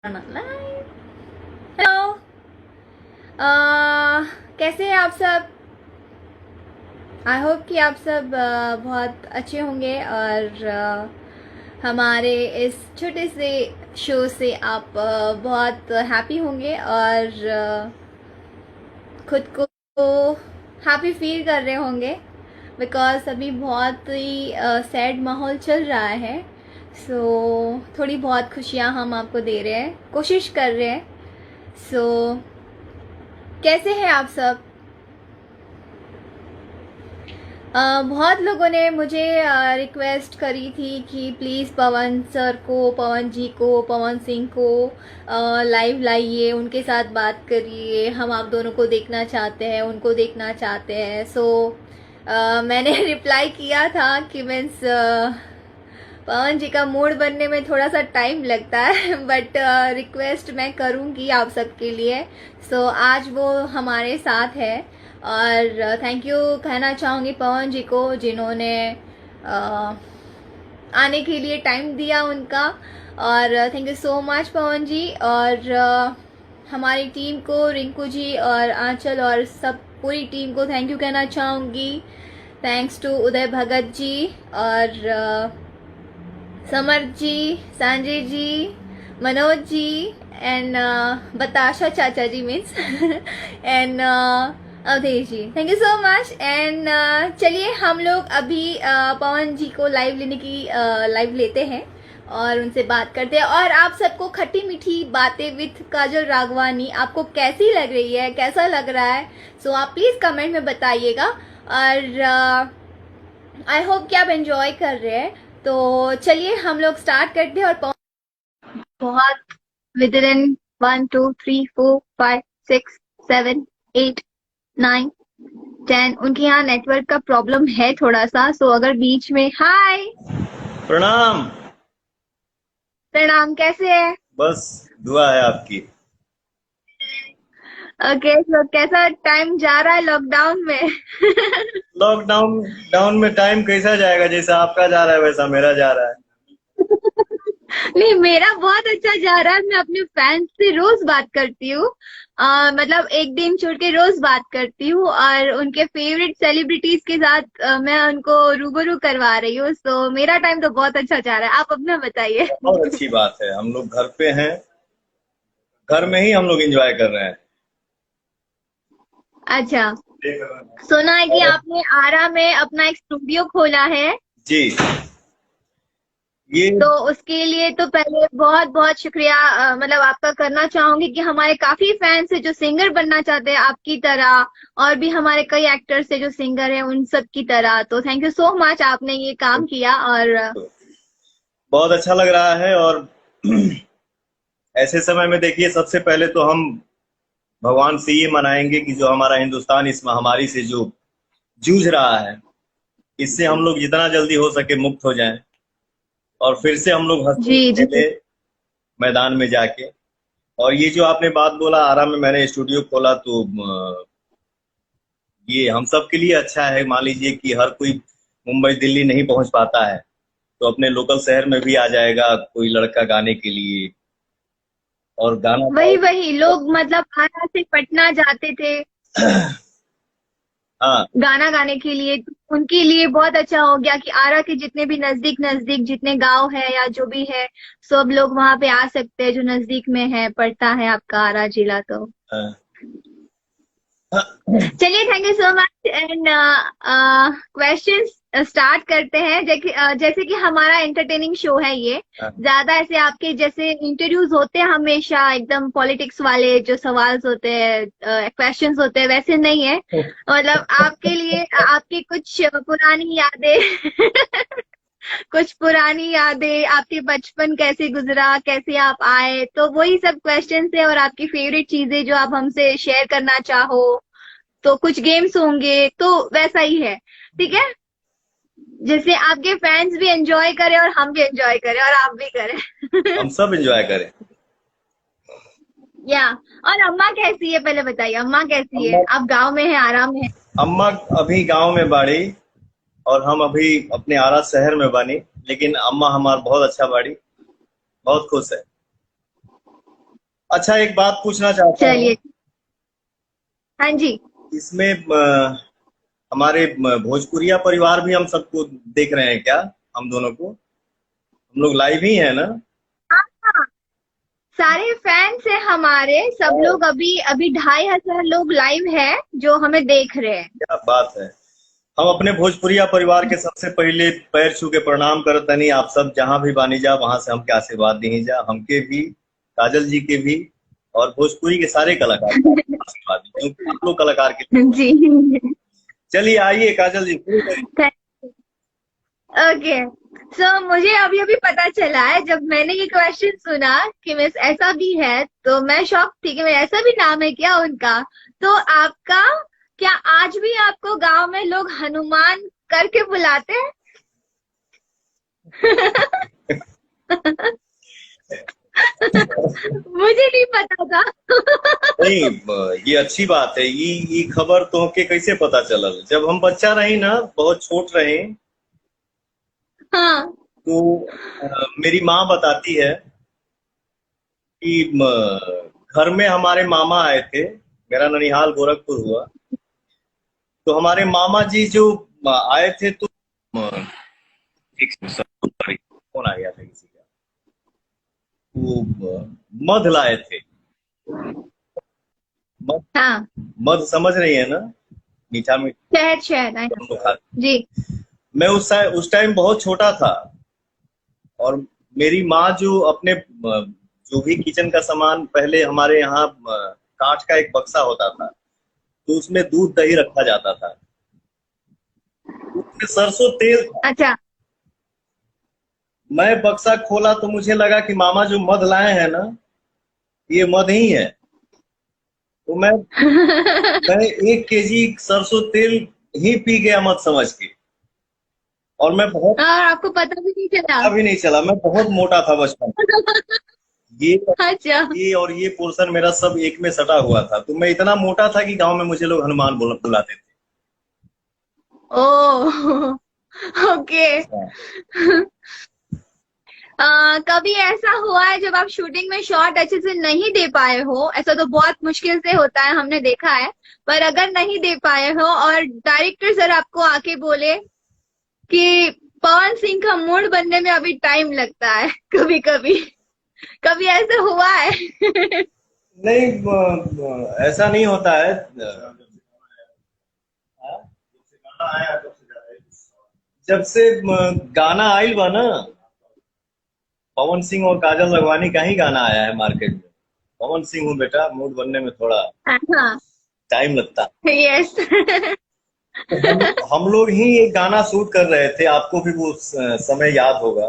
Hello. कैसे हैं आप सब? आई होप कि आप सब बहुत अच्छे होंगे और हमारे इस छोटे से शो से आप बहुत हैप्पी होंगे और खुद को हैप्पी फील कर रहे होंगे बिकॉज अभी बहुत ही सैड माहौल चल रहा है। सो थोड़ी बहुत खुशियाँ हम आपको दे रहे हैं, कोशिश कर रहे हैं। सो कैसे हैं आप सब? बहुत लोगों ने मुझे रिक्वेस्ट करी थी कि प्लीज़ पवन सर को, पवन जी को, पवन सिंह को लाइव लाइए, उनके साथ बात करिए, हम आप दोनों को देखना चाहते हैं, उनको देखना चाहते हैं। सो मैंने रिप्लाई किया था कि मीन्स पवन जी का मूड बनने में थोड़ा सा टाइम लगता है बट रिक्वेस्ट मैं करूँगी आप सबके लिए। सो आज वो हमारे साथ है और थैंक यू कहना चाहूँगी पवन जी को जिन्होंने आने के लिए टाइम दिया उनका। और थैंक यू सो मच पवन जी। और हमारी टीम को, रिंकू जी और आंचल और सब पूरी टीम को थैंक यू कहना चाहूँगी। थैंक्स टू उदय भगत जी और समर जी, संजय जी, मनोज जी एंड बताशा चाचा ji means and Avdhesh ji, thank you so much. And चलिए हम लोग अभी पवन जी को लाइव लेने की लाइव लेते हैं और उनसे बात करते हैं। और आप सबको खट्टी मीठी बातें विथ काजल राघवानी आपको कैसी लग रही है, कैसा लग रहा है? सो आप प्लीज कमेंट में बताइएगा और आई होप कि आप एंजॉय कर रहे हैं। तो चलिए हम लोग स्टार्ट करते हैं। और बहुत विद इन 1 2 3 4 5 6 7 8 9 10 उनके यहाँ नेटवर्क का प्रॉब्लम है थोड़ा सा। सो अगर बीच में हाय प्रणाम। प्रणाम, कैसे है? बस दुआ है आपकी। ओके, सो कैसा टाइम जा रहा है लॉकडाउन में? लॉकडाउन डाउन में टाइम कैसा जाएगा? जैसा आपका जा रहा है वैसा मेरा जा रहा है। नहीं, मेरा बहुत अच्छा जा रहा है। मैं अपने फैंस से रोज बात करती हूँ। मतलब एक दिन छोड़ के रोज बात करती हूँ और उनके फेवरेट सेलिब्रिटीज के साथ मैं उनको रूबरू करवा रही हूँ। सो मेरा टाइम तो बहुत अच्छा जा रहा है। आप अपना बताइए। बहुत अच्छी बात है, हम लोग घर पे हैं, घर में ही हम लोग एंजॉय कर रहे हैं। अच्छा, सुना है कि आपने आरा में अपना एक स्टूडियो खोला है। जी, ये तो उसके लिए तो पहले बहुत बहुत शुक्रिया मतलब आपका करना चाहूंगी कि हमारे काफी फैंस है जो सिंगर बनना चाहते हैं आपकी तरह, और भी हमारे कई एक्टर्स है जो सिंगर है उन सब की तरह। तो थैंक यू सो मच, आपने ये काम किया। और बहुत अच्छा लग रहा है। और ऐसे समय में देखिए, सबसे पहले तो हम भगवान से ये मनाएंगे कि जो हमारा हिंदुस्तान इस महामारी से जो जूझ रहा है, इससे हम लोग जितना जल्दी हो सके मुक्त हो जाएं और फिर से हम लोग हंसते जी जी। खेले मैदान में जाके। और ये जो आपने बात बोला, आरा में मैंने स्टूडियो खोला, तो ये हम सब के लिए अच्छा है। मान लीजिए कि हर कोई मुंबई दिल्ली नहीं पहुंच पाता है, तो अपने लोकल शहर में भी आ जाएगा कोई लड़का गाने के लिए और गाना वही गाए। वही लोग मतलब आरा से पटना जाते थे हाँ, गाना गाने के लिए। तो उनके लिए बहुत अच्छा हो गया कि आरा के जितने भी नजदीक नजदीक जितने गांव है या जो भी है, सब लोग वहां पे आ सकते हैं जो नजदीक में है, पड़ता है आपका आरा जिला। तो हाँ, चलिए, thank you so much. And questions start करते हैं। जैसे कि हमारा एंटरटेनिंग शो है ये, हाँ, ज्यादा ऐसे आपके जैसे इंटरव्यूज होते हैं हमेशा एकदम पॉलिटिक्स वाले जो सवाल होते हैं, क्वेश्चंस होते हैं, वैसे नहीं है। मतलब आपके लिए आपकी कुछ पुरानी यादें कुछ पुरानी यादें, आपके बचपन कैसे गुजरा, कैसे आप आए, तो वही सब क्वेश्चंस है। और आपकी फेवरेट चीजें जो आप हमसे शेयर करना चाहो, तो कुछ गेम्स होंगे, तो वैसा ही है। ठीक है, जिससे आपके फैंस भी एंजॉय करें और हम भी एंजॉय करें और आप भी करें। हम सब एंजॉय करें। या और अम्मा कैसी है पहले बताइए, अम्मा कैसी है? अम्मा आप गांव में है, आराम में है? अम्मा अभी गांव में बाड़ी और हम अभी अपने आरा शहर में बनी, लेकिन अम्मा हमार बहुत अच्छा बाड़ी, बहुत खुश है। अच्छा, एक बात पूछना चाहता हूँ। चलिए। हाँ जी। इसमें हमारे भोजपुरिया परिवार भी हम सबको देख रहे हैं क्या? हम दोनों को, हम लोग लाइव ही है ना? हाँ हाँ, सारे फैंस हैं हमारे, सब लोग अभी अभी 2,500 लोग लाइव है जो हमें देख रहे हैं। क्या बात है। हम अपने भोजपुरिया परिवार के सबसे पहले पैर छू के प्रणाम करतनी। आप सब जहां भी बानी जा वहां से हमके आशीर्वाद दी जा, हमके भी, काजल जी के भी, और भोजपुरी के सारे कलाकार को आशीर्वाद दी, क्योंकि आप लोग कलाकार के। जी। चलिए आइए काजल जी, शुरू करिए। ओके। सो मुझे अभी अभी पता चला है, जब मैंने ये क्वेश्चन सुना कि मिस ऐसा भी है, तो मैं शॉक थी कि मैं ऐसा भी नाम है क्या उनका। तो आपका, क्या आज भी आपको गांव में लोग हनुमान करके बुलाते हैं? मुझे नहीं पता था। नहीं, ये अच्छी बात है। ये खबर तो के कैसे पता चलल? जब हम बच्चा रही ना, बहुत छोट रहे, हाँ तो मेरी माँ बताती है कि घर में हमारे मामा आए थे। मेरा ननिहाल गोरखपुर हुआ, तो हमारे मामा जी जो आए थे, तो एक सॉरी, फोन आ गया था किसी का। वो मध लाए थे। मध, हाँ। मध समझ रही है ना? मीठा मीठा शहद शहद है। हम लोग खाते। जी। मैं उस टाइम बहुत छोटा था, और मेरी माँ जो अपने जो भी किचन का सामान, पहले हमारे यहाँ काठ का एक बक्सा होता था, तो उसमें दूध दही रखा जाता था, उसमें सरसों तेल था। अच्छा। मैं बक्सा खोला तो मुझे लगा कि मामा जो मध लाए हैं ना, ये मध ही है। तो मैं 1 केजी सरसों तेल ही पी गया मत समझ के। और मैं बहुत, और आपको पता भी नहीं चला? अभी नहीं चला, मैं बहुत मोटा था बचपन में। ये अच्छा। और ये पोर्शन मेरा सब एक में सटा हुआ था, तो मैं इतना मोटा था कि गांव में मुझे लोग हनुमान बुलाते थे। ओ। ओके। हाँ। कभी ऐसा हुआ है जब आप शूटिंग में शॉट अच्छे से नहीं दे पाए हो? ऐसा तो बहुत मुश्किल से होता है, हमने देखा है। पर अगर नहीं दे पाए हो और डायरेक्टर सर आपको आके बोले कि पवन सिंह का मूड बनने में अभी टाइम लगता है, कभी कभी कभी ऐसा हुआ है? नहीं, ऐसा नहीं होता है। जब से गाना आइल बा ना, पवन सिंह और काजल लखवानी का ही गाना आया है मार्केट में। पवन सिंह हूँ बेटा, मूड बनने में थोड़ा हाँ। टाइम लगता। यस। तो हम लोग ही एक गाना शूट कर रहे थे, आपको भी वो समय याद होगा।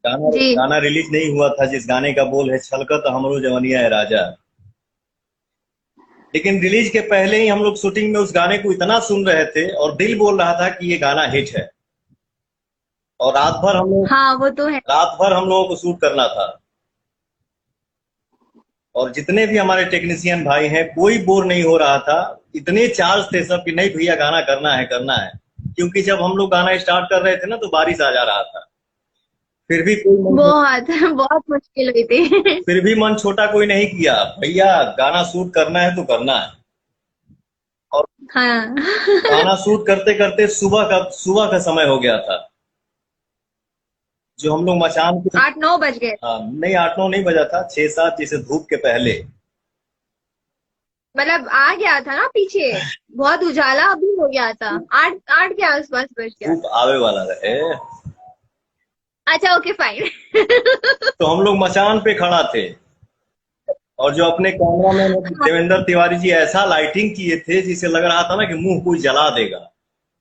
गाना जी। गाना रिलीज नहीं हुआ था, जिस गाने का बोल है छलकत हमरो जवनिया है राजा। लेकिन रिलीज के पहले ही हम लोग शूटिंग में उस गाने को इतना सुन रहे थे, और दिल बोल रहा था कि ये गाना हिट है। और हाँ वो तो है। रात भर हम लोगों को शूट करना था। और जितने भी हमारे टेक्नीशियन भाई हैं, कोई बोर नहीं हो रहा था। इतने चार्ज थे सब कि नहीं भैया गाना करना है, करना है। क्योंकि जब हम लोग गाना स्टार्ट कर रहे थे ना, तो बारिश आ जा रहा था। फिर भी कोई बहुत बहुत मुश्किल हुई थी। फिर भी मन छोटा कोई नहीं किया, भैया गाना शूट करना है तो करना है। और हाँ। गाना शूट करते करते सुबह का समय हो गया था। जो हम लोग मचान पे, 8-9 बज गए। हाँ, नहीं 8-9 नहीं बजा था, 6-7, जैसे धूप के पहले। मतलब आ गया था ना पीछे, बहुत उजाला अभी हो गया था। 8 के आसपास बज गया धूप था। आवे वाला रहे। अच्छा ओके फाइन। तो हम लोग मचान पे खड़ा थे, और जो अपने कैमरामैन देवेंद्र तिवारी जी ऐसा लाइटिंग किए थे, जिसे लग रहा था ना कि मुंह कोई जला देगा।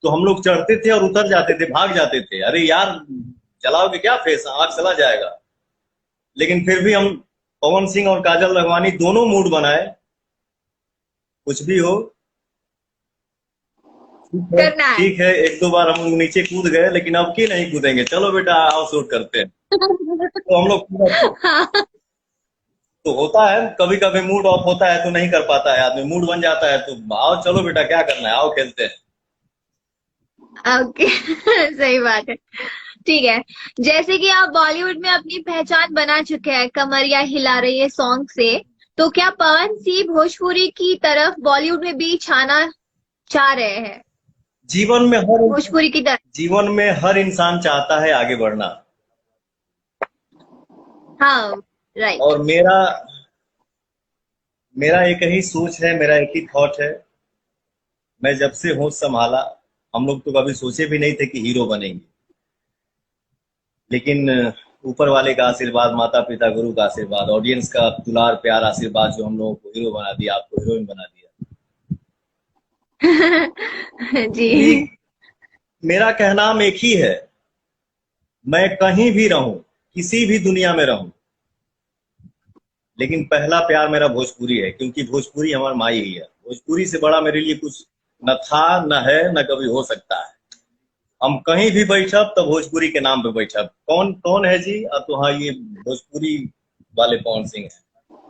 तो हम लोग चढ़ते थे और उतर जाते थे, भाग जाते थे, अरे यार जलाओगे क्या, फेस आग चला जाएगा। लेकिन फिर भी हम, पवन सिंह और काजल लखवानी दोनों मूड बनाए, कुछ भी हो, करना है। ठीक है। 1-2 बार हम लोग नीचे कूद गए, लेकिन अब की नहीं कूदेंगे, चलो बेटा आओ शूट करते हैं। तो हम लोग पूरा, हाँ। तो होता है कभी कभी मूड ऑफ होता है तो नहीं कर पाता है आदमी, मूड बन जाता है तो आओ चलो बेटा क्या करना है, आओ खेलते हैं। ओके। सही बात है। ठीक है, जैसे कि आप बॉलीवुड में अपनी पहचान बना चुके हैं, कमरिया हिला रही है सॉन्ग से, तो क्या पवन सिंह भोजपुरी की तरफ बॉलीवुड में भी छाना चाह रहे हैं, जीवन में हर भोजपुरी की तरफ? जीवन में हर इंसान चाहता है आगे बढ़ना। हाँ, राइट। और मेरा मेरा एक ही सोच है, मेरा एक ही थॉट है। मैं जब से होश संभाला, हम लोग तो कभी सोचे भी नहीं थे कि हीरो बनेंगे, लेकिन ऊपर वाले का आशीर्वाद, माता पिता गुरु का आशीर्वाद, ऑडियंस का दुलार प्यार आशीर्वाद जो हम लोगों को हीरो बना दिया, आपको हीरोइन बना दिया। जी। कि मेरा कहनाम एक ही है, मैं कहीं भी रहूं, किसी भी दुनिया में रहूं, लेकिन पहला प्यार मेरा भोजपुरी है, क्योंकि भोजपुरी हमारी माई ही है। भोजपुरी से बड़ा मेरे लिए कुछ न था, न है, न कभी हो सकता है। हम कहीं भी बैठब तो भोजपुरी के नाम पे बैठब। कौन कौन है जी? अब तो हाँ, ये भोजपुरी वाले पवन सिंह है,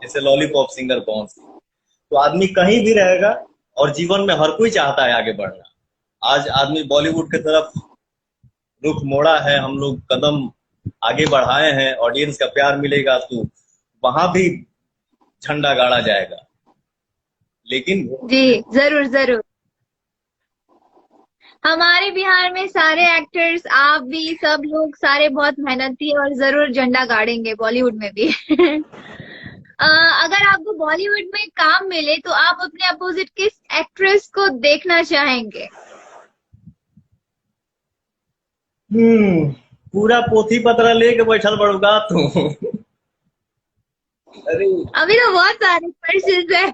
जैसे लॉलीपॉप सिंगर पवन सिंह। तो आदमी कहीं भी रहेगा, और जीवन में हर कोई चाहता है आगे बढ़ना। आज आदमी बॉलीवुड की तरफ रुख मोड़ा है, हम लोग कदम आगे बढ़ाए हैं, ऑडियंस का प्यार मिलेगा तो वहां भी झंडा गाड़ा जाएगा। लेकिन जी, जरूर जरूर। हमारे बिहार में सारे एक्टर्स, आप भी, सब लोग सारे बहुत मेहनती हैं और जरूर झंडा गाड़ेंगे बॉलीवुड में भी। अगर आपको बॉलीवुड में काम मिले तो आप अपने अपोजिट किस एक्ट्रेस को देखना चाहेंगे? पूरा पोथी पत्र लेके बैठल बड़ुगा तू। अरे अभी तो बहुत सारे क्वेश्चन है।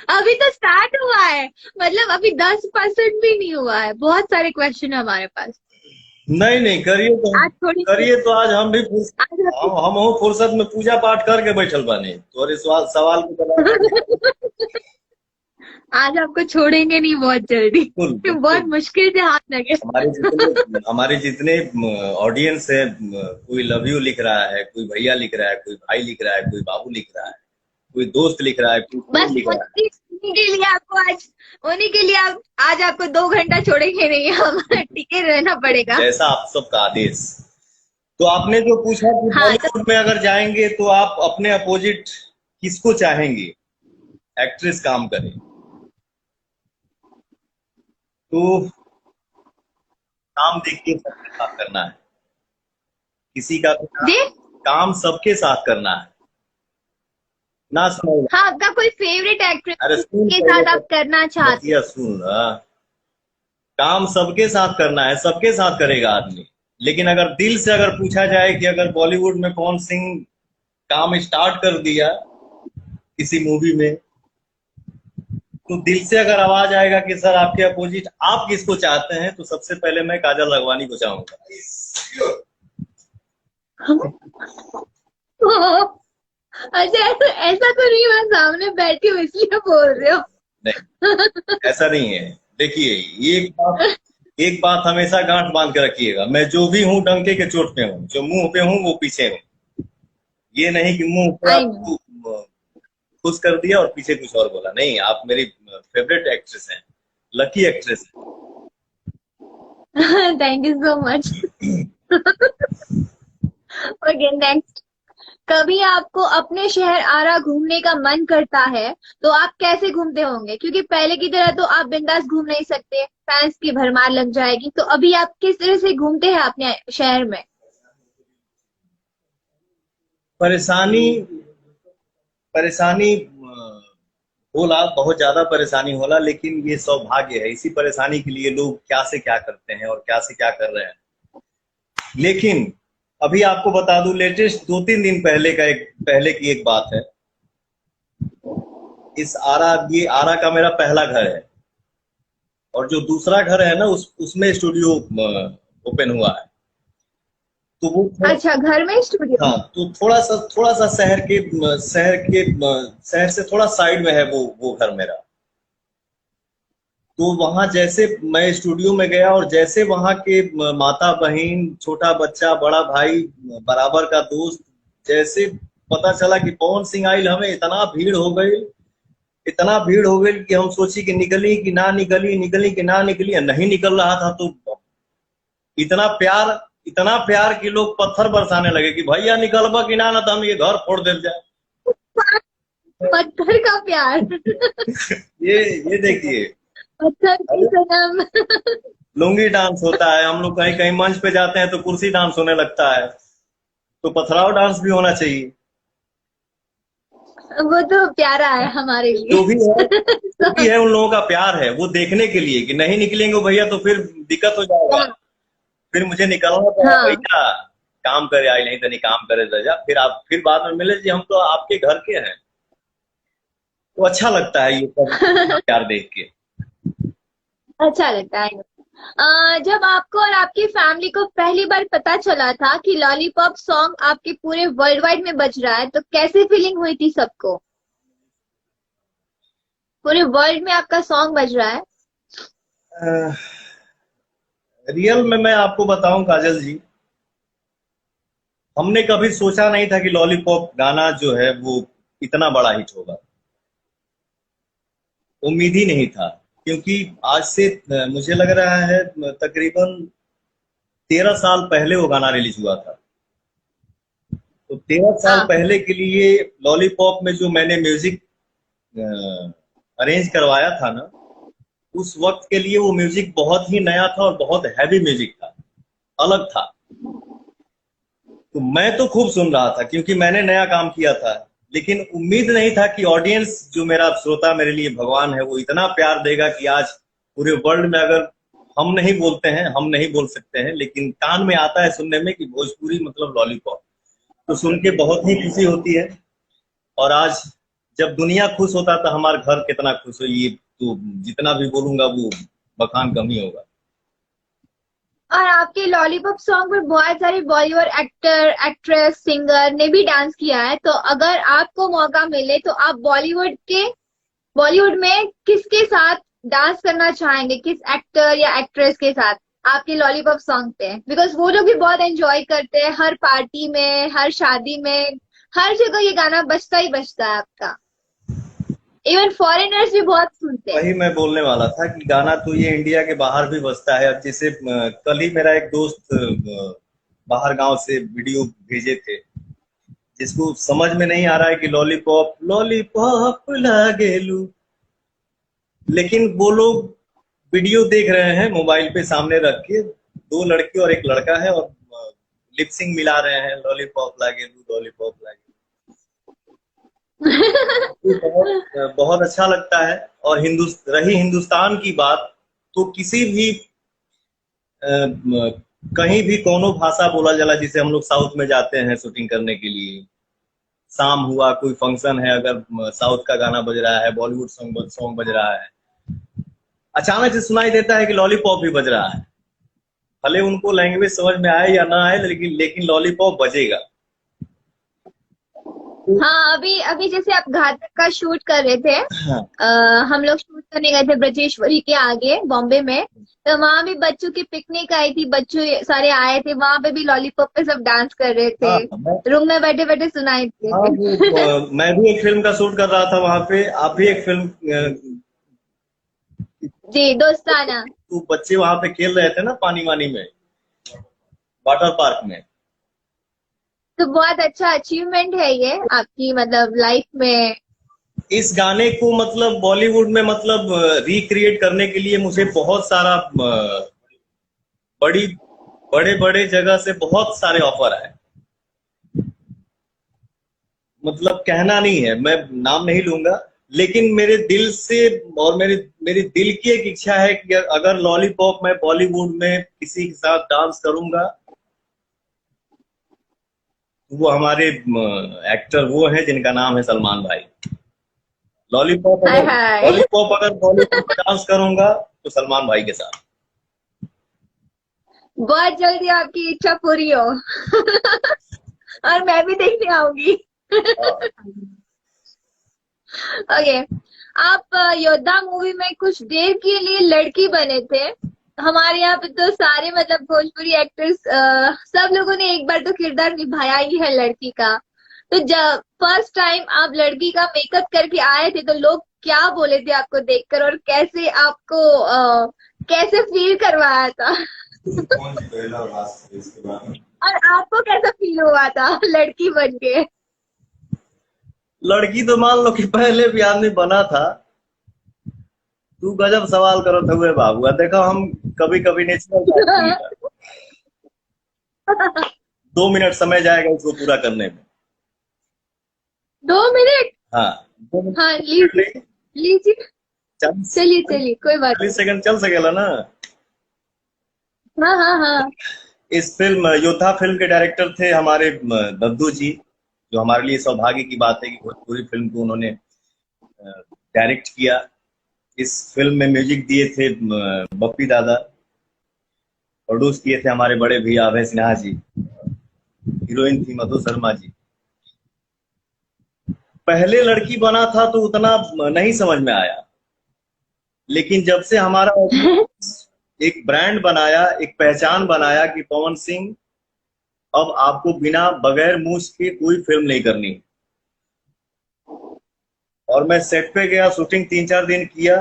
अभी तो स्टार्ट हुआ है, मतलब अभी 10% भी नहीं हुआ है, बहुत सारे क्वेश्चन है हमारे पास। नहीं नहीं, करिए तो आज थोड़ी आज हम भी आज हम हो फुर्सत में पूजा पाठ करके बैठल बानी, तोरे सवाल को जवाब। आज आपको छोड़ेंगे नहीं बहुत जल्दी। बिल्कुल बहुत मुश्किल से हाथ लगे। हमारे जितने ऑडियंस है, कोई लव यू लिख रहा है, कोई भैया लिख रहा है, कोई भाई लिख रहा है, कोई बाबू लिख रहा है, कोई दोस्त लिख रहा है, कोई बस लिख रहा है। उन्हीं के लिए आपको उन्हीं के लिए आज आपको 2 घंटा छोड़ेंगे नहीं, हम टिके रहना पड़ेगा। जैसा आप सबका आदेश। तो आपने जो पूछा कि हाँ, बॉलीवुड में अगर जाएंगे तो आप अपने अपोजिट किसको चाहेंगे एक्ट्रेस काम करे? तो काम देखिए, सबके साथ करना है, किसी का भी जी, काम सबके साथ करना है, ना समझ। हाँ, आपका कोई फेवरेट अरे एक्ट्रेस सुन, के साथ आप करना चाहते हैं? सुन, काम सबके साथ करना है, सबके साथ करेगा आदमी। लेकिन अगर दिल से अगर पूछा जाए कि अगर बॉलीवुड में पवन सिंह काम स्टार्ट कर दिया किसी मूवी में, तो दिल से अगर आवाज आएगा कि सर आपके अपोजिट आप किसको चाहते हैं, तो सबसे पहले मैं काजल राघवानी को चाहूंगा। अच्छा, ऐसा तो नहीं, मैं सामने बैठी हूँ इसलिए बोल रहे हो? नहीं, ऐसा नहीं है। देखिए, एक बात हमेशा गांठ बांध के रखिएगा, मैं जो भी हूँ डंके के चोट पे हूँ, जो मुंह पे हूँ वो पीछे हूँ। ये नहीं कि मुंह पे आपको खुश कर दिया और पीछे कुछ और बोला। नहीं, आप मेरी फेवरेट एक्ट्रेस हैं, लकी एक्ट्रेस हैं। Thank you so much. Okay, next. कभी आपको अपने शहर आरा घूमने का मन करता है तो आप कैसे घूमते होंगे? क्योंकि पहले की तरह तो आप बिंदास घूम नहीं सकते, फैंस की भरमार लग जाएगी। तो अभी आप किस तरह से घूमते हैं अपने शहर में? परेशानी होला, बहुत ज्यादा परेशानी होला, लेकिन ये सौभाग्य है। इसी परेशानी के लिए लोग क्या से क्या करते हैं और क्या से क्या कर रहे हैं। लेकिन अभी आपको बता दूं, लेटेस्ट 2-3 दिन पहले की एक बात है। ये आरा का मेरा पहला घर है, और जो दूसरा घर है ना, उसमें स्टूडियो ओपन हुआ है। तो वो अच्छा, घर में स्टूडियो? हाँ, तो थोड़ा सा शहर से थोड़ा साइड में है वो घर मेरा। तो वहां जैसे मैं स्टूडियो में गया, और जैसे वहां के माता बहन, छोटा बच्चा, बड़ा भाई, बराबर का दोस्त, जैसे पता चला कि पवन सिंह आइल, हमें इतना भीड़ हो गई कि हम सोची कि निकली कि ना निकली, नहीं निकल रहा था। तो इतना प्यार कि लोग पत्थर बरसाने लगे कि भैया निकलबा कि ना तो हम ये घर फोड़ दे जाए। पत्थर का प्यार। ये देखिए, पत्थर की सनम। लुंगी डांस होता है, हम लोग कहीं कहीं मंच पे जाते हैं तो कुर्सी डांस होने लगता है, तो पथराव डांस भी होना चाहिए। वो तो प्यारा है हमारे जो भी है, जो भी लिए। है उन लोगों का प्यार है, वो देखने के लिए कि नहीं निकलेंगे भैया तो फिर दिक्कत हो जाएगा, फिर मुझे निकलना पड़ा हाँ। भैया, काम करे आई नहीं तो नहीं काम करे तो जा, फिर आप फिर बाद में मिले जी हम तो आपके घर के हैं। तो अच्छा लगता है ये सब प्यार देख के। अच्छा लगता है। जब आपको और आपकी फैमिली को पहली बार पता चला था कि लॉलीपॉप सॉन्ग आपके पूरे वर्ल्ड वाइड में बज रहा है, तो कैसी फीलिंग हुई थी सबको? पूरे वर्ल्ड में आपका सॉन्ग बज रहा है। रियल में मैं आपको बताऊं काजल जी, हमने कभी सोचा नहीं था कि लॉलीपॉप गाना जो है वो इतना बड़ा हिट होगा। उम्मीद ही नहीं था, क्योंकि आज से मुझे लग रहा है तकरीबन 13 साल पहले वो गाना रिलीज हुआ था। तो 13 साल हाँ। पहले के लिए लॉलीपॉप में जो मैंने म्यूजिक अरेंज करवाया था ना, उस वक्त के लिए वो म्यूजिक बहुत ही नया था और बहुत हैवी म्यूजिक था, अलग था। तो मैं तो खूब सुन रहा था क्योंकि मैंने नया काम किया था, लेकिन उम्मीद नहीं था कि ऑडियंस जो मेरा श्रोता मेरे लिए भगवान है वो इतना प्यार देगा कि आज पूरे वर्ल्ड में, अगर हम नहीं बोलते हैं, हम नहीं बोल सकते हैं, लेकिन कान में आता है सुनने में कि भोजपुरी मतलब लॉलीपॉप, तो सुन के बहुत ही खुशी होती है। और आज जब दुनिया खुश होता तो हमारा घर कितना खुश हो, ये तो जितना भी बोलूंगा वो बखान कम ही होगा। और आपके लॉलीपॉप सॉन्ग पर बहुत सारे बॉलीवुड एक्टर, एक्ट्रेस, सिंगर ने भी डांस किया है, तो अगर आपको मौका मिले तो आप बॉलीवुड में किसके साथ डांस करना चाहेंगे? किस एक्टर या एक्ट्रेस के साथ आपके लॉलीपॉप सॉन्ग पे? बिकॉज वो लोग भी बहुत एंजॉय करते हैं, हर पार्टी में, हर शादी में, हर जगह ये गाना बजता ही बजता है आपका। इवन फॉरेनर्स भी बहुत सुनते हैं। वही मैं बोलने वाला था कि गाना तो ये इंडिया के बाहर भी बजता है। अब जैसे कल ही मेरा एक दोस्त बाहर गांव से वीडियो भेजे थे, जिसको समझ में नहीं आ रहा है कि लॉलीपॉप लॉलीपॉप लागेलू, लेकिन वो लोग वीडियो देख रहे हैं मोबाइल पे सामने रख के, दो लड़की और एक लड़का है और लिपसिंग मिला रहे हैं, लॉलीपॉप लागेलू लॉलीपॉप लागेलू। ये बहुत बहुत अच्छा लगता है। और रही हिंदुस्तान की बात, तो किसी भी कहीं भी कोनो भाषा बोला जाला, जिसे हम लोग साउथ में जाते हैं शूटिंग करने के लिए, शाम हुआ कोई फंक्शन है, अगर साउथ का गाना बज रहा है, बॉलीवुड सॉन्ग बज रहा है, अचानक से सुनाई देता है कि लॉलीपॉप भी बज रहा है। भले उनको लैंग्वेज समझ में आए या ना आए, लेकिन लॉलीपॉप बजेगा। हाँ, अभी अभी जैसे आप घातक का शूट कर रहे थे, हाँ, हम लोग शूट करने गए थे ब्रजेश्वरी के आगे बॉम्बे में, तो वहां भी बच्चों की पिकनिक आई थी, बच्चों सारे आए थे, वहां पे भी लॉलीपॉप पे सब डांस कर रहे थे, हाँ, रूम में बैठे बैठे सुनाई हाँ, देते थे। मैं भी एक फिल्म का शूट कर रहा था वहां पे, आप भी एक फिल्म जी, दोस्ताना। तो बच्चे वहां पे खेल रहे थे ना पानी वानी में, वाटर पार्क में। तो बहुत अच्छा अचीवमेंट है ये आपकी, मतलब लाइफ में। इस गाने को मतलब बॉलीवुड में मतलब रिक्रिएट करने के लिए मुझे बहुत सारा बड़ी बड़े बड़े जगह से बहुत सारे ऑफर आए। मतलब कहना नहीं है, मैं नाम नहीं लूंगा, लेकिन मेरे दिल से और मेरी दिल की एक इच्छा है कि अगर लॉलीपॉप मैं बॉलीवुड में किसी के साथ डांस करूंगा, तो वो हमारे एक्टर वो हैं जिनका नाम है सलमान भाई। हाय हाय। लॉलीपॉप अगर बॉलीवुड में डांस करूंगा तो सलमान भाई के साथ। बहुत जल्दी आपकी इच्छा पूरी हो। और मैं भी देखने आऊंगी। ओके। आप योद्धा मूवी में कुछ देर के लिए लड़की बने थे। हमारे यहाँ पे तो सारे मतलब भोजपुरी एक्टर्स सब लोगों ने एक बार तो किरदार निभाया ही है लड़की का। तो जब फर्स्ट टाइम आप लड़की का मेकअप करके आए थे, तो लोग क्या बोले थे आपको देखकर, और कैसे आपको कैसे फील करवाया था? कौन सी पहला और लास्ट इसके बाद? और आपको कैसा फील हुआ था लड़की बन के? लड़की तो मान लो कि पहले भी आदमी बना था। तू गजब सवाल करो थे हुए बाबू, देखो हम कभी कभी नेचुरल बात करिएगा। 2 मिनट समय जाएगा इसको पूरा करने में। 2 मिनट? हाँ, 2 मिनट हाँ लीजिए, लीजिए, 40 चलिए चलिए, कोई बात 40 सेकंड चल सकेला ना। नहीं। हाँ हाँ हाँ। इस फिल्म योद्धा फिल्म के डायरेक्टर थे हमारे दद्दू जी, जो हमारे लिए सौभाग्य की बात है कि भोजपुरी फिल्म को उन्होंने डायरेक्ट किया। इस फिल्म में म्यूजिक दिए थे बप्पी दादा। प्रोड्यूस किए थे हमारे बड़े भैया अभय सिन्हा जी। हीरोइन थी मधु शर्मा जी। पहले लड़की बना था तो उतना नहीं समझ में आया, लेकिन जब से हमारा एक ब्रांड बनाया, एक पहचान बनाया कि पवन सिंह अब आपको बिना बगैर मूछ के कोई फिल्म नहीं करनी। और मैं सेट पे गया, शूटिंग 3-4 दिन किया।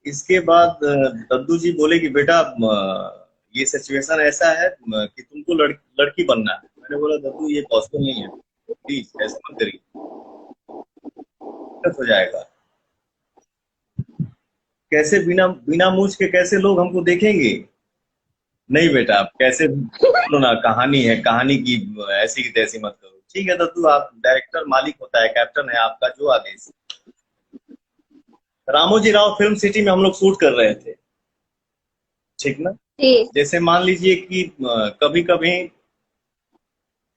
इसके बाद दद्दू जी बोले कि बेटा ये सिचुएशन ऐसा है कि तुमको लड़की बनना है। मैंने बोला दद्दू ये पॉसिबल नहीं है, प्लीज ऐसा मत करिए, दिक्कत हो जाएगा। कैसे बिना बिना मूछ के कैसे लोग हमको देखेंगे? नहीं बेटा आप कैसे बोलो ना, कहानी है, कहानी की ऐसी की तैसी मत करो। ठीक है दद्दू, आप डायरेक्टर मालिक होता है, कैप्टन है, आपका जो आदेश। रामोजी राव फिल्म सिटी में हम लोग शूट कर रहे थे, ठीक ना। जी। जैसे मान लीजिए कि कभी कभी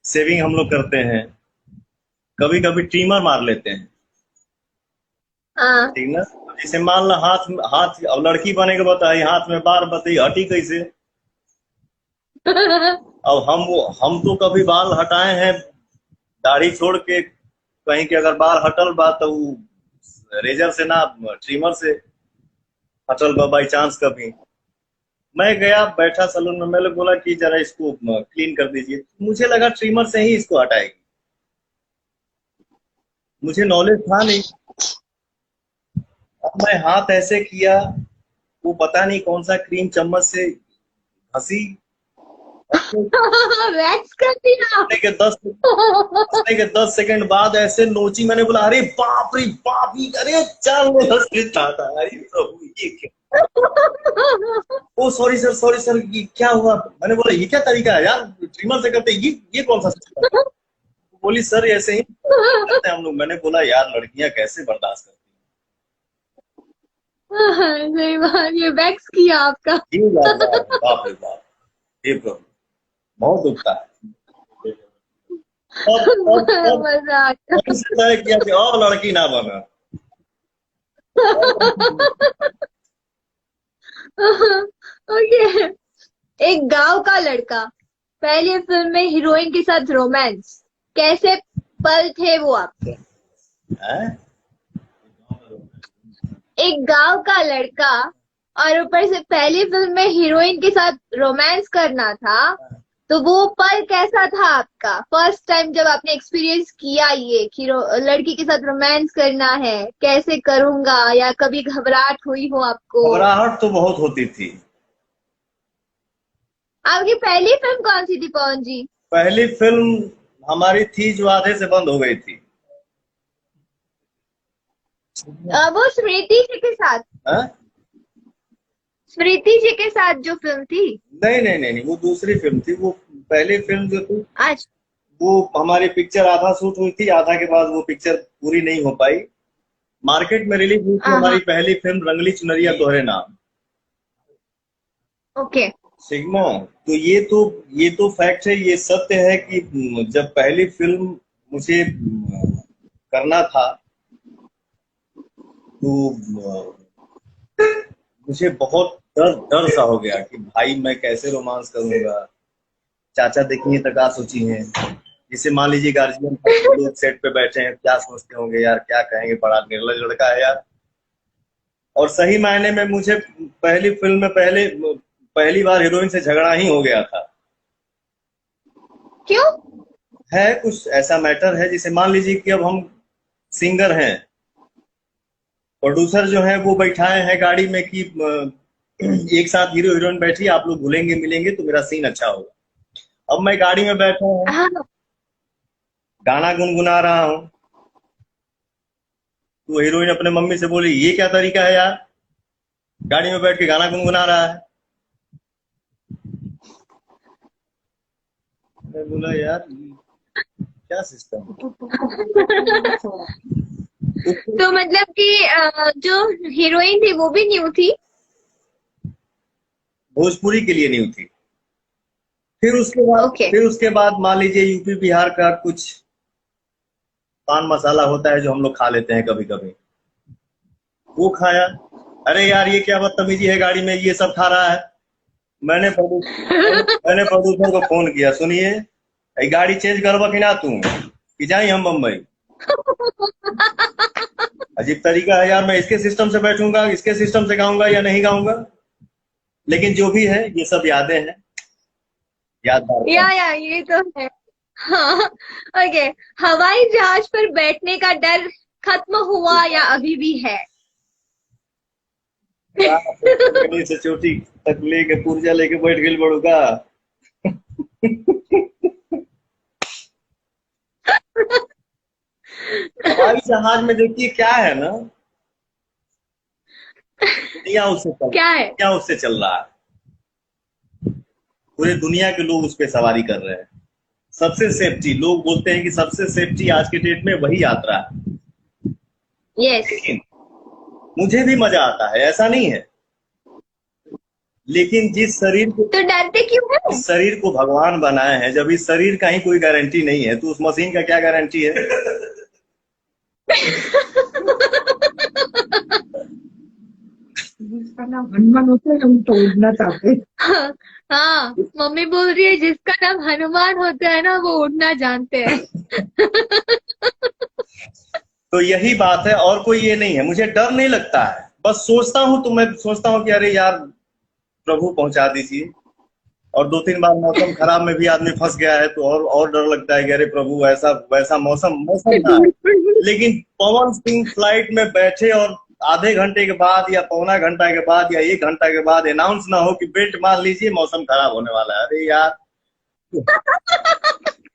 सेविंग हम लोग करते हैं, कभी कभी ट्रिमर मार लेते हैं, हाँ। ठीक ना। जैसे मान लो हाथ हाथ, अब लड़की बने के बताइए हाथ में बार बताइए हटी कैसे। अब हम तो कभी बाल हटाए हैं दाढ़ी छोड़ के, कहीं के अगर बाल हटल बा तो रेजर से ना ट्रिमर से हटल बा बाई चांस कभी। मैं गया बैठा सलून में, मैंने बोला कि जरा इसको क्लीन कर दीजिए। मुझे लगा ट्रिमर से ही इसको हटाएगी, मुझे नॉलेज था नहीं। अब मैं हाथ ऐसे किया, वो पता नहीं कौन सा क्रीम चम्मच से घसी। वैक्स कर दिया? हंसने के 10 सेकंड बाद ऐसे नोची। मैंने बोला अरे बाप रे बाप, ये अरे 4 था। अरे प्रभु ये क्या? ओ सॉरी सर, ये क्या हुआ? मैंने बोला ये क्या तरीका है यार, ट्रिमर से करते, ये कौन सा सिस्टम है? बोली सर ऐसे ही करते हैं हम लोग। मैंने बोला यार लड़कियां कैसे बर्दाश्त करती सही बात, ये वैक्स किया आपका? हैं? ये बाप रे बाप, ये प्रभु बहुत दुखता है। अब मजाक। से तय किया कि और लड़की ना बना। ओके। एक गांव का लड़का, पहली फिल्म में हीरोइन के साथ रोमांस, कैसे पल थे वो आपके? हैं? एक गांव का लड़का और ऊपर से पहली फिल्म में हीरोइन के साथ रोमांस करना था, तो वो पल कैसा था आपका? फर्स्ट टाइम जब आपने एक्सपीरियंस किया ये कि लड़की के साथ रोमांस करना है, कैसे करूंगा, या कभी घबराहट हुई हो आपको? घबराहट तो बहुत होती थी। आपकी पहली फिल्म कौन सी थी पवन जी? पहली फिल्म हमारी थी जो आधे से बंद हो गई थी। वो स्मृति जी के साथ। हैं? स्मृति जी के साथ जो फिल्म थी? नहीं, वो दूसरी फिल्म थी। वो पहली फिल्म जो थी आज वो हमारी पिक्चर आधा शूट हुई थी, आधा के बाद वो पिक्चर पूरी नहीं हो पाई। मार्केट में रिलीज हुई थी हमारी पहली फिल्म रंगली चुनरिया तोहरे नाम। ओके। सिग्मा। तो ये तो फैक्ट है, ये सत्य है कि जब पहली फिल्म मुझे करना था तो मुझे बहुत डर सा हो गया कि भाई मैं कैसे रोमांस करूंगा। चाचा देखिए तक आ सोची हैं, जिसे मान लीजिए गार्जियन लोग सेट पे बैठे हैं, क्या सोचते होंगे यार, क्या कहेंगे, बड़ा निर्लज लड़का है यार। और सही मायने में मुझे पहली फिल्म में पहली बार हीरोइन से झगड़ा ही हो गया था। क्यों? है कुछ ऐसा मैटर है, जिसे मान लीजिए कि अब हम सिंगर हैं, प्रोड्यूसर जो है वो बैठाए हैं गाड़ी में कि एक साथ हीरो हीरोइन बैठी, आप लोग घुलेंगे मिलेंगे तो मेरा सीन अच्छा होगा। अब मैं गाड़ी में बैठा हूँ, हाँ गाना गुनगुना रहा हूँ, तो हीरोइन अपने मम्मी से बोली ये क्या तरीका है यार, गाड़ी में बैठ के गाना गुनगुना रहा है। मैं बोला यार क्या सिस्टम है। तो मतलब कि जो हीरोइन थी वो भी न्यू थी। भोजपुरी के लिए नहीं थी। ओके। फिर उसके बाद मान लीजिए यूपी बिहार का कुछ पान मसाला होता है जो हम लोग खा लेते हैं कभी कभी, वो खाया। अरे यार ये क्या बदतमीजी है, गाड़ी में ये सब खा रहा है। मैंने मैंने प्रोड्यूसर को फोन किया, सुनिए ये गाड़ी चेंज करवा कि ना तू, कि जाए हम बम्बई। अजीब तरीका है यार, मैं इसके सिस्टम से बैठूंगा, इसके सिस्टम से गाऊंगा या नहीं गाऊंगा। लेकिन जो भी है ये सब यादें हैं, यादगार पल। या ये तो है। हाँ। ओके। हवाई जहाज पर बैठने का डर खत्म हुआ या अभी भी है? कहीं से चोटी तक लेके पुर्जा लेके बैठ गई बड़ूगा। हवाई जहाज में देखिए क्या है ना, क्या है? दुनिया उससे चल रहा है। पूरे दुनिया के लोग उस पर सवारी कर रहे हैं। सबसे सेफ्टी, लोग बोलते हैं कि सबसे सेफ्टी आज के डेट में वही यात्रा है। यस। लेकिन मुझे भी मजा आता है, ऐसा नहीं है। लेकिन तो डरते क्यों है? जिस शरीर को भगवान बनाए हैं, जब इस शरीर का ही कोई गारंटी नहीं है तो उस मशीन का क्या गारंटी है। जिसका नाम हनुमान होता है हम तो उड़ना चाहते हैं। हाँ, मम्मी बोल रही है जिसका नाम हनुमान होता है ना वो उड़ना जानते हैं। तो यही बात है, और कोई ये नहीं है। मुझे डर नहीं लगता है, बस सोचता हूँ तो मैं सोचता हूँ कि अरे यार प्रभु पहुंचा दीजिए। और 2-3 बार मौसम खराब में भी आदमी फंस गया है तो और डर लगता है कि अरे प्रभु ऐसा वैसा मौसम मौसम ना है। लेकिन पवन सिंह फ्लाइट में बैठे और आधे घंटे के बाद या पौना घंटा के बाद या 1 घंटा के बाद अनाउंस ना हो कि बेल्ट मान लीजिए मौसम खराब होने वाला है, अरे यार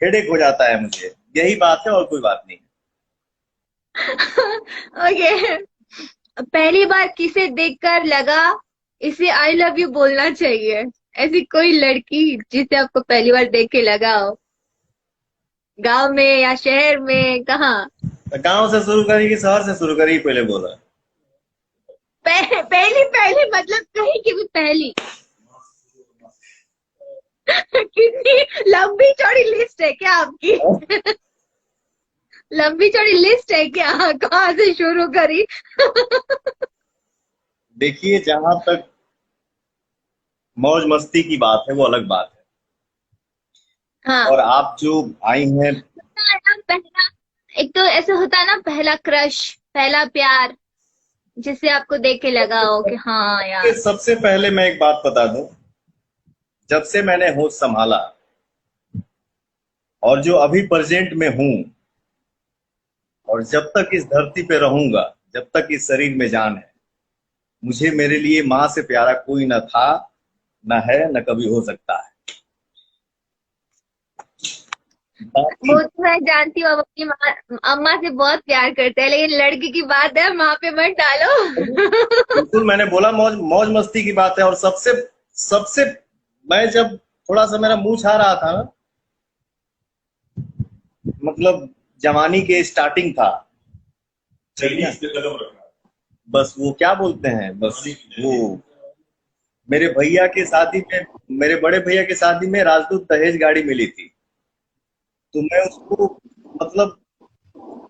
हेडेक हो जाता है मुझे। यही बात है और कोई बात नहीं। ओके। पहली बार किसे देखकर लगा इसे आई लव यू बोलना चाहिए? ऐसी कोई लड़की जिसे आपको पहली बार देख के लगा हो, गांव में या शहर में, कहाँ? गांव से शुरू करी कि शहर से शुरू करी, पहले बोला। पहली पहली मतलब कहीं की भी पहली। कितनी लंबी चौड़ी लिस्ट है क्या आपकी? लंबी चौड़ी लिस्ट है क्या? कहाँ से शुरू करी? देखिए जहां तक मौज मस्ती की बात है वो अलग बात है, हाँ। और आप जो आई हैं। पहला, एक तो ऐसे होता है ना, पहला क्रश, पहला प्यार, जिसे आपको देख के लगा हो कि हाँ यार। सबसे पहले मैं एक बात बता दूं, जब से मैंने होश संभाला और जो अभी प्रेजेंट में हूं, और जब तक इस धरती पे रहूंगा, जब तक इस शरीर में जान है, मुझे मेरे लिए माँ से प्यारा कोई न था, न है, न कभी हो सकता है। वो तो मैं जानती हूँ, आप अपनी माँ अम्मा से बहुत प्यार करते हैं, लेकिन लड़की की बात है, माँ पे मत डालो। बिल्कुल, मैंने बोला मौज मौज मस्ती की बात है। और सबसे सबसे मैं जब थोड़ा सा मेरा मुंह छा रहा था ना, मतलब जवानी के स्टार्टिंग था, बस वो क्या बोलते हैं, बस वो मेरे भैया के शादी में, मेरे बड़े भैया की शादी में राजदूत दहेज गाड़ी मिली थी। तो मैं उसको, मतलब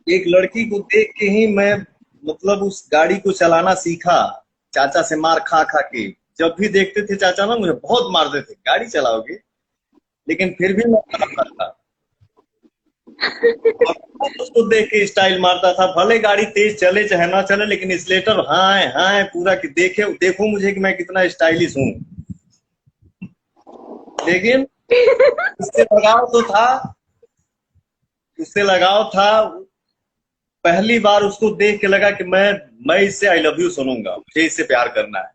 एक लड़की को देख के ही मैं, मतलब उस गाड़ी को चलाना सीखा, चाचा से मार खा खा के। जब भी देखते थे चाचा ना मुझे बहुत मारते थे, गाड़ी चलाओगे, लेकिन फिर भी मैं मना करता। और खुद उसको देख के स्टाइल मारता था, भले गाड़ी तेज चले चाहे ना चले, लेकिन स्लेटर हाँ हाँ पूरा कि देखे देखो मुझे कि मैं कितना स्टाइलिश हूँ। लेकिन उससे लगाव तो था, उससे लगाव था। पहली बार उसको देख के लगा कि मैं इससे आई लव यू सुनूंगा, मुझे इससे प्यार करना है।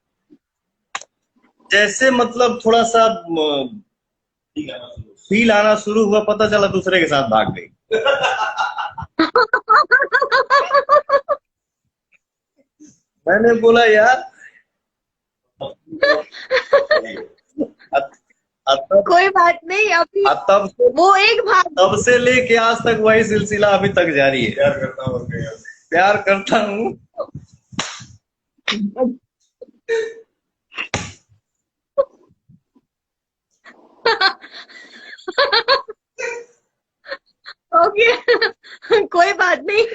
जैसे मतलब थोड़ा सा फील आना शुरू हुआ, पता चला दूसरे के साथ भाग गई। मैंने बोला यार तब कोई बात नहीं, अभी तब से वो एक भाग तब से लेके आज तक वही सिलसिला अभी तक जारी है। प्यार करता हूँ। ओके। कोई बात नहीं,